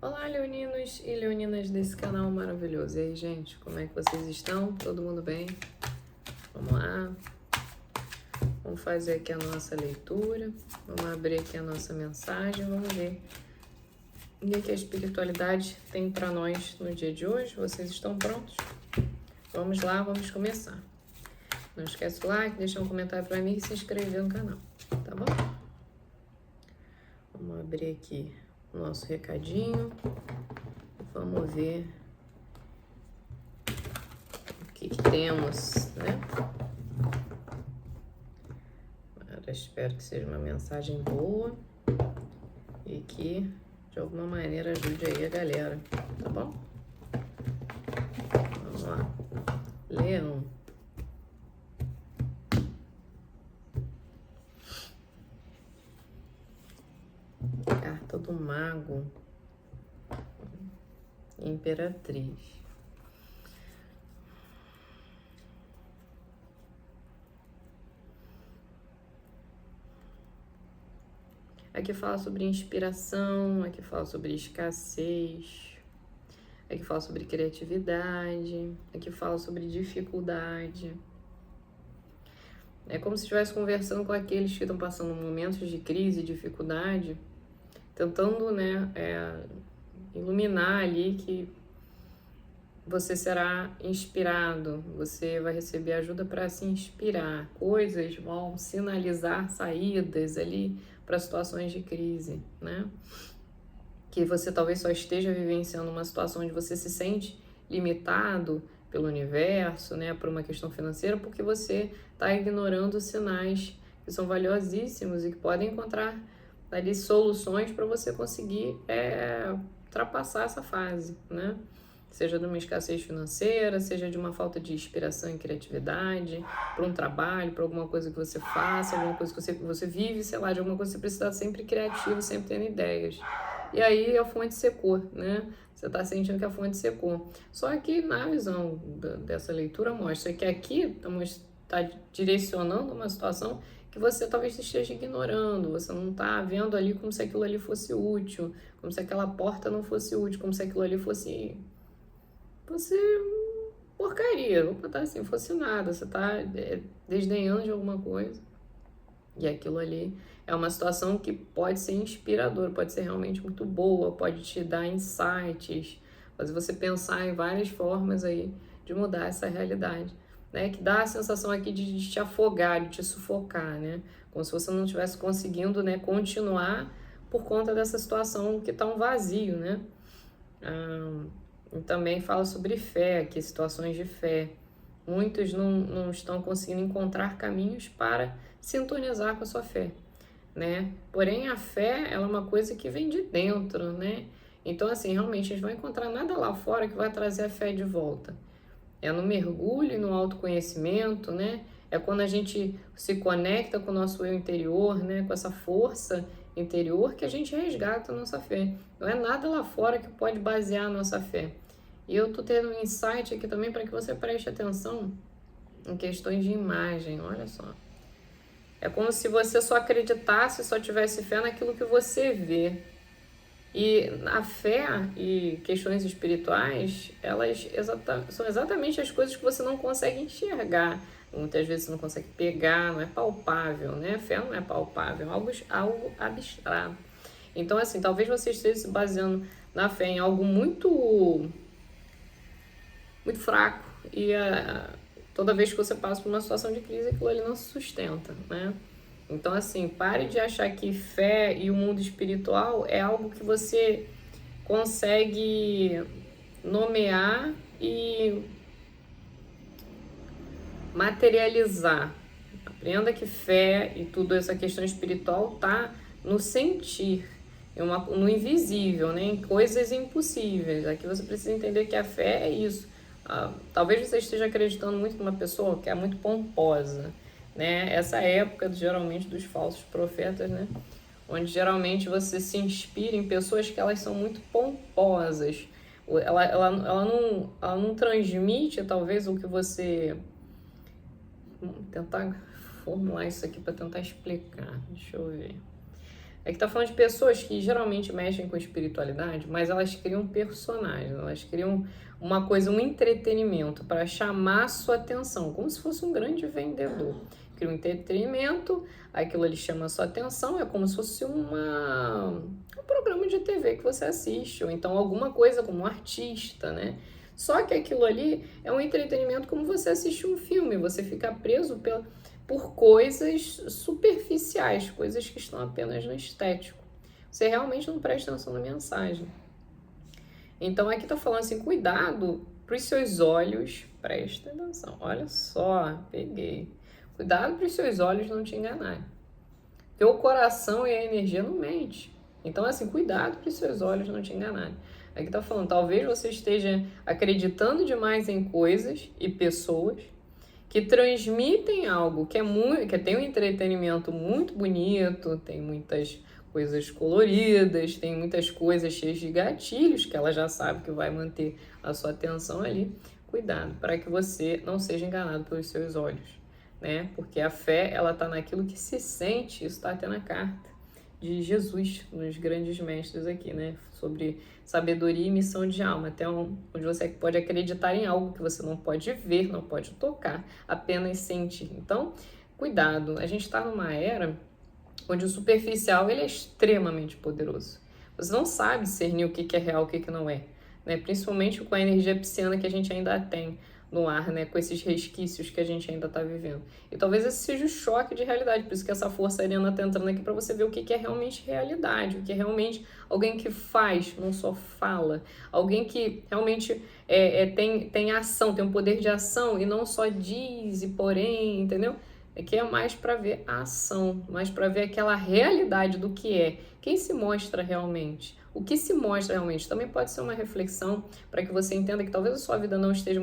Olá, leoninos e leoninas desse canal maravilhoso. E aí, gente, como é que vocês estão? Todo mundo bem? Vamos lá. Vamos fazer aqui a nossa leitura. Vamos abrir aqui a nossa mensagem. Vamos ver o que a espiritualidade tem para nós no dia de hoje. Vocês estão prontos? Vamos lá, vamos começar. Não esquece o like, deixa um comentário para mim e se inscrever no canal, tá bom? Vamos abrir aqui o nosso recadinho. Vamos ver o que temos, né? Eu espero que seja uma mensagem boa e que, de alguma maneira, ajude aí a galera, tá bom? Vamos lá. Leão. Carta do Mago. Imperatriz. Aqui fala sobre inspiração, aqui fala sobre escassez, aqui fala sobre criatividade, aqui fala sobre dificuldade. É como se estivesse conversando com aqueles que estão passando momentos de crise e dificuldade, tentando, né, iluminar ali que você será inspirado, você vai receber ajuda para se inspirar, coisas vão sinalizar saídas ali para situações de crise, né? Que você talvez só esteja vivenciando uma situação onde você se sente limitado pelo universo, né, por uma questão financeira, porque você está ignorando sinais que são valiosíssimos e que podem encontrar ali soluções para você conseguir ultrapassar essa fase, né? Seja de uma escassez financeira, seja de uma falta de inspiração e criatividade, para um trabalho, para alguma coisa que você faça, alguma coisa que você vive, sei lá, de alguma coisa que você precisa estar sempre criativo, sempre tendo ideias. E aí a fonte secou, né? Você está sentindo que a fonte secou. Só que na visão dessa leitura mostra que aqui está direcionando uma situação que você talvez esteja ignorando, você não está vendo ali como se aquilo ali fosse útil, como se aquela porta não fosse útil, como se aquilo ali fosse porcaria, vou botar assim, fosse nada, você está desdenhando de alguma coisa. E aquilo ali é uma situação que pode ser inspiradora, pode ser realmente muito boa, pode te dar insights, fazer você pensar em várias formas aí de mudar essa realidade, né? Que dá a sensação aqui de te afogar, de te sufocar, né? Como se você não estivesse conseguindo, né, continuar por conta dessa situação que está um vazio, né? E também fala sobre fé, aqui situações de fé. Muitos não estão conseguindo encontrar caminhos para sintonizar com a sua fé, né? Porém, a fé, ela é uma coisa que vem de dentro, né? Então, assim, realmente, a gente não vai encontrar nada lá fora que vai trazer a fé de volta. É no mergulho e no autoconhecimento, né? É quando a gente se conecta com o nosso eu interior, né? Com essa força interior que a gente resgata a nossa fé. Não é nada lá fora que pode basear a nossa fé. E eu tô tendo um insight aqui também para que você preste atenção em questões de imagem, olha só. É como se você só acreditasse, só tivesse fé naquilo que você vê. E a fé e questões espirituais, elas são exatamente as coisas que você não consegue enxergar. Muitas vezes você não consegue pegar, não é palpável, né? Fé não é palpável, algo abstrato. Então, assim, talvez você esteja se baseando na fé em algo muito fraco e toda vez que você passa por uma situação de crise, aquilo ali não se sustenta, né? Então, assim, pare de achar que fé e o mundo espiritual é algo que você consegue nomear e materializar. Aprenda que fé e tudo essa questão espiritual tá no sentir, no invisível, né? Em coisas impossíveis. Aqui você precisa entender que a fé é isso. Talvez você esteja acreditando muito numa pessoa que é muito pomposa, né? Essa época, geralmente, dos falsos profetas, né? Onde geralmente você se inspira em pessoas que elas são muito pomposas. Ela não transmite, talvez, o que você... Vou tentar formular isso aqui para tentar explicar. Deixa eu ver. É que tá falando de pessoas que geralmente mexem com espiritualidade, mas elas criam personagens, elas criam uma coisa, um entretenimento para chamar a sua atenção, como se fosse um grande vendedor. Cria um entretenimento, aquilo ali chama a sua atenção, é como se fosse um programa de TV que você assiste, ou então alguma coisa como um artista, né? Só que aquilo ali é um entretenimento como você assiste um filme, você fica preso por coisas superficiais, coisas que estão apenas no estético. Você realmente não presta atenção na mensagem. Então aqui tá falando assim, cuidado para os seus olhos, presta atenção, olha só, peguei. Cuidado para os seus olhos não te enganarem. Porque o coração e a energia não mente. Então assim, cuidado para os seus olhos não te enganarem. Aqui tá falando, talvez você esteja acreditando demais em coisas e pessoas que transmitem algo que tem um entretenimento muito bonito, tem muitas coisas coloridas, tem muitas coisas cheias de gatilhos que ela já sabe que vai manter a sua atenção ali. Cuidado para que você não seja enganado pelos seus olhos, né? Porque a fé, ela tá naquilo que se sente, isso tá até na carta de Jesus, nos grandes mestres aqui, né? Sobre sabedoria e missão de alma, até onde você pode acreditar em algo que você não pode ver, não pode tocar, apenas sentir. Então, cuidado, a gente está numa era onde o superficial ele é extremamente poderoso. Você não sabe discernir o que é real, o que não é, né? Principalmente com a energia pisciana que a gente ainda tem no ar, né, com esses resquícios que a gente ainda está vivendo. E talvez esse seja o choque de realidade, por isso que essa força ariana está entrando aqui para você ver o que é realmente realidade, o que é realmente alguém que faz, não só fala, alguém que realmente tem ação, tem um poder de ação e não só diz e porém, entendeu? Que é mais para ver a ação, mais para ver aquela realidade do que é, quem se mostra realmente. O que se mostra realmente também pode ser uma reflexão para que você entenda que talvez a sua vida não esteja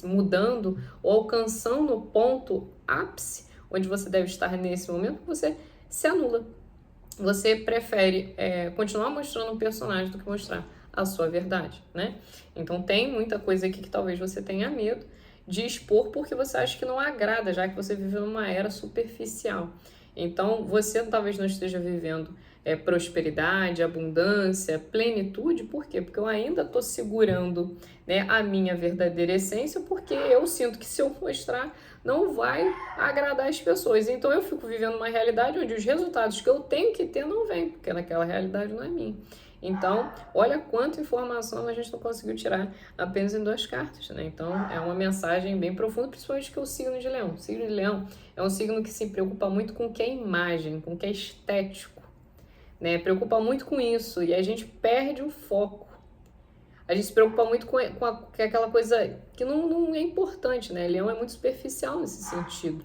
mudando ou alcançando o ponto ápice onde você deve estar nesse momento, que você se anula. Você prefere continuar mostrando um personagem do que mostrar a sua verdade, né? Então tem muita coisa aqui que talvez você tenha medo de expor porque você acha que não agrada, já que você vive numa era superficial. Então, você talvez não esteja vivendo prosperidade, abundância, plenitude. Por quê? Porque eu ainda estou segurando, né, a minha verdadeira essência, porque eu sinto que se eu mostrar não vai agradar as pessoas. Então, eu fico vivendo uma realidade onde os resultados que eu tenho que ter não vêm, porque naquela realidade não é minha. Então, olha quanta informação a gente não conseguiu tirar apenas em 2 cartas, né? Então, é uma mensagem bem profunda, principalmente que é o signo de Leão. O signo de Leão é um signo que se preocupa muito com o que é imagem, com o que é estético, né? Preocupa muito com isso e a gente perde o foco. A gente se preocupa muito com aquela coisa que não é importante, né? Leão é muito superficial nesse sentido.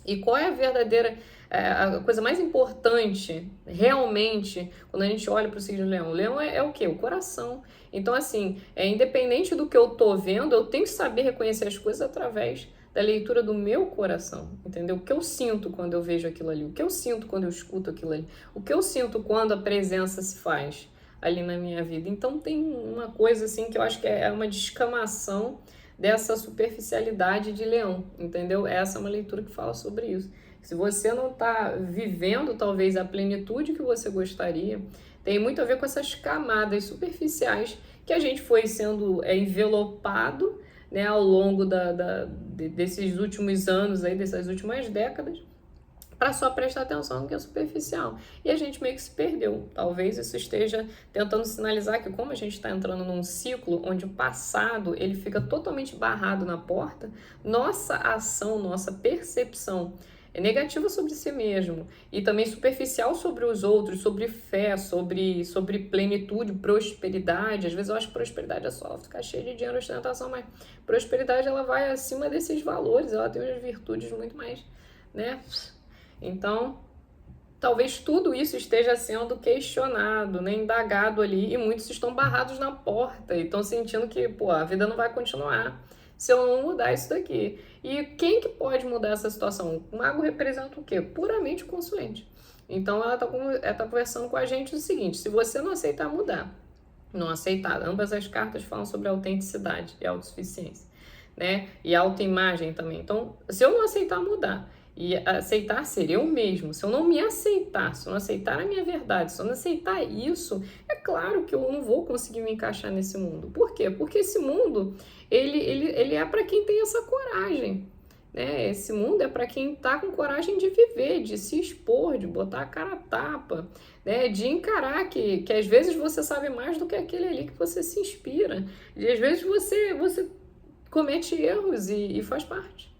E qual é a verdadeira, a coisa mais importante, realmente, quando a gente olha para o signo de Leão? Leão é o quê? O coração. Então, assim, independente do que eu tô vendo, eu tenho que saber reconhecer as coisas através da leitura do meu coração, entendeu? O que eu sinto quando eu vejo aquilo ali, o que eu sinto quando eu escuto aquilo ali, o que eu sinto quando a presença se faz ali na minha vida. Então, tem uma coisa, assim, que eu acho que é uma descamação dessa superficialidade de Leão, entendeu? Essa é uma leitura que fala sobre isso. Se você não está vivendo, talvez, a plenitude que você gostaria, tem muito a ver com essas camadas superficiais que a gente foi sendo envelopado, né, ao longo desses últimos anos, aí, dessas últimas décadas, para só prestar atenção no que é superficial. E a gente meio que se perdeu. Talvez isso esteja tentando sinalizar que, como a gente está entrando num ciclo onde o passado ele fica totalmente barrado na porta, nossa ação, nossa percepção é negativa sobre si mesmo e também superficial sobre os outros, sobre fé, sobre plenitude, prosperidade. Às vezes eu acho que prosperidade é só ficar cheio de dinheiro, ostentação, mas prosperidade ela vai acima desses valores, ela tem umas virtudes muito mais, né? Então, talvez tudo isso esteja sendo questionado, né, indagado ali, e muitos estão barrados na porta e estão sentindo que, pô, a vida não vai continuar se eu não mudar isso daqui. E quem que pode mudar essa situação? O mago representa o quê? Puramente o consulente. Então, ela tá conversando com a gente o seguinte: se você não aceitar mudar, não aceitar, ambas as cartas falam sobre autenticidade e autossuficiência, né, e autoimagem também. Então, se eu não aceitar mudar, E aceitar ser eu mesmo. Se eu não me aceitar, se eu não aceitar a minha verdade, se eu não aceitar isso, é claro que eu não vou conseguir me encaixar nesse mundo. Por quê? Porque esse mundo, ele é para quem tem essa coragem. Né? Esse mundo é para quem está com coragem de viver, de se expor, de botar a cara a tapa, né? De encarar que às vezes você sabe mais do que aquele ali que você se inspira. E às vezes você comete erros e faz parte.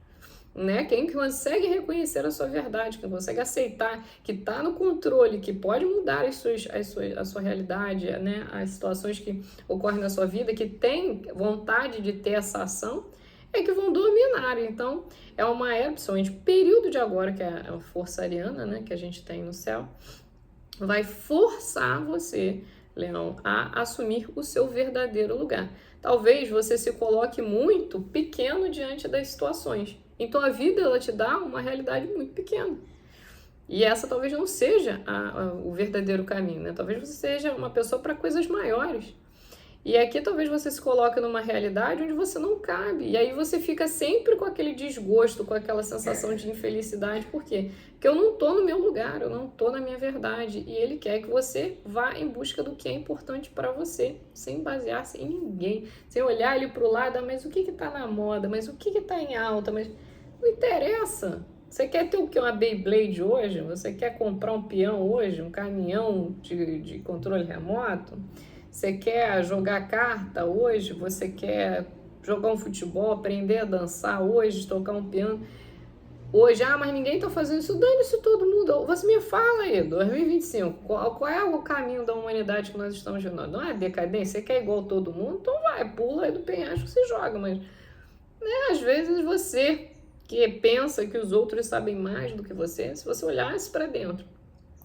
Né? Quem consegue reconhecer a sua verdade, quem consegue aceitar que está no controle, que pode mudar a sua realidade, né? As situações que ocorrem na sua vida, que tem vontade de ter essa ação, é que vão dominar. Então, é uma era, principalmente o período de agora, que é a força ariana, né? Que a gente tem no céu, vai forçar você, Leão, a assumir o seu verdadeiro lugar. Talvez você se coloque muito pequeno diante das situações. Então a vida, ela te dá uma realidade muito pequena. E essa talvez não seja o verdadeiro caminho, né? Talvez você seja uma pessoa para coisas maiores. E aqui talvez você se coloque numa realidade onde você não cabe. E aí você fica sempre com aquele desgosto, com aquela sensação de infelicidade. Por quê? Porque eu não estou no meu lugar, eu não estou na minha verdade. E ele quer que você vá em busca do que é importante para você, sem basear-se em ninguém. Sem olhar ali para o lado, mas o que está na moda? Mas o que está em alta? Mas não interessa. Você quer ter o que? Uma Beyblade hoje? Você quer comprar um peão hoje? Um caminhão de controle remoto? Você quer jogar carta hoje? Você quer jogar um futebol, aprender a dançar hoje, tocar um piano hoje? Ah, mas ninguém tá fazendo isso. Dane-se todo mundo. Você me fala aí, 2025, qual é o caminho da humanidade que nós estamos vivendo? Não é decadência? Você quer igual todo mundo? Então vai, pula aí do penhasco e se joga. Mas, né, às vezes você que pensa que os outros sabem mais do que você, se você olhasse para dentro,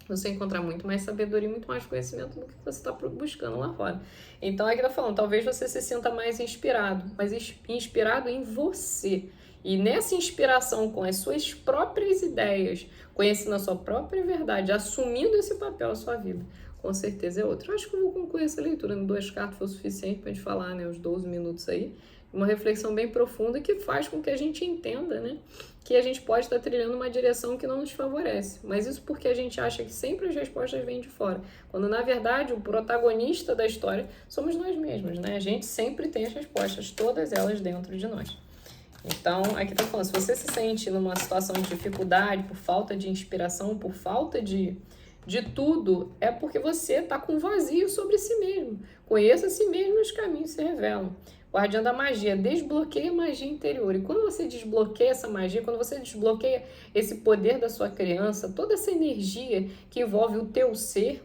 você encontrar muito mais sabedoria, muito mais conhecimento do que você está buscando lá fora. Então, é que tá falando, talvez você se sinta mais inspirado, mas inspirado em você. E nessa inspiração com as suas próprias ideias, conhecendo a sua própria verdade, assumindo esse papel na sua vida, com certeza é outro. Eu acho que eu vou concluir essa leitura. Em 2 cartas foi o suficiente para a gente falar, né, os 12 minutos aí. Uma reflexão bem profunda que faz com que a gente entenda, né, que a gente pode estar trilhando uma direção que não nos favorece. Mas isso porque a gente acha que sempre as respostas vêm de fora. Quando, na verdade, o protagonista da história somos nós mesmos, né? A gente sempre tem as respostas, todas elas dentro de nós. Então, aqui tá falando, se você se sente numa situação de dificuldade, por falta de inspiração, por falta de tudo, é porque você está com vazio sobre si mesmo. Conheça a si mesmo e os caminhos se revelam. Guardião da magia, desbloqueia a magia interior. E quando você desbloqueia essa magia, quando você desbloqueia esse poder da sua criança, toda essa energia que envolve o teu ser,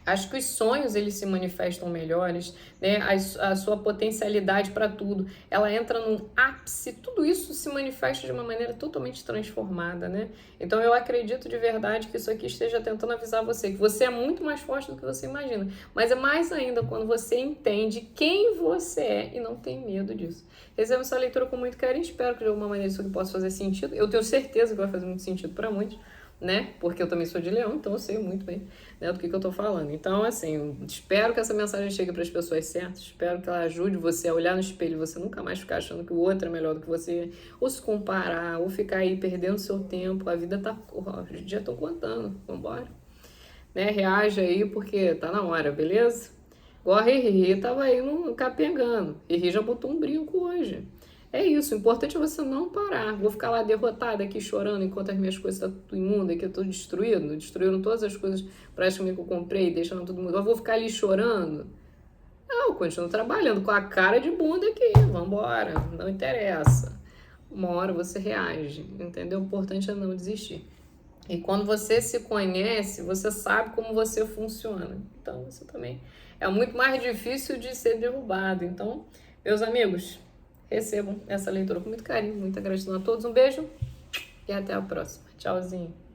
acho que os sonhos, eles se manifestam melhores, né? A sua potencialidade para tudo, ela entra num ápice, tudo isso se manifesta de uma maneira totalmente transformada, né? Então eu acredito de verdade que isso aqui esteja tentando avisar você, que você é muito mais forte do que você imagina, mas é mais ainda quando você entende quem você é e não tem medo disso. Recebo essa leitura com muito carinho, espero que de alguma maneira isso aqui possa fazer sentido, eu tenho certeza que vai fazer muito sentido para muitos, né? Porque eu também sou de Leão, então eu sei muito bem, né, do que eu tô falando. Então, assim, espero que essa mensagem chegue para as pessoas certas, espero que ela ajude você a olhar no espelho e você nunca mais ficar achando que o outro é melhor do que você, ou se comparar, ou ficar aí perdendo seu tempo. A vida tá... Os dias estão contando, vambora. Né? Reage aí porque tá na hora, beleza? Igual a Riri tava aí capengando. Riri já botou um brinco hoje. É isso, o importante é você não parar. Vou ficar lá derrotada aqui chorando enquanto as minhas coisas estão tudo imundas, que eu tô destruíram todas as coisas praticamente que eu comprei, deixando tudo mundo. Eu vou ficar ali chorando? Não, eu continuo trabalhando com a cara de bunda aqui, vambora, não interessa. Uma hora você reage, entendeu? O importante é não desistir. E quando você se conhece, você sabe como você funciona. Então, você também é muito mais difícil de ser derrubado. Então, meus amigos, recebam essa leitura com muito carinho, muita gratidão a todos. Um beijo e até a próxima. Tchauzinho.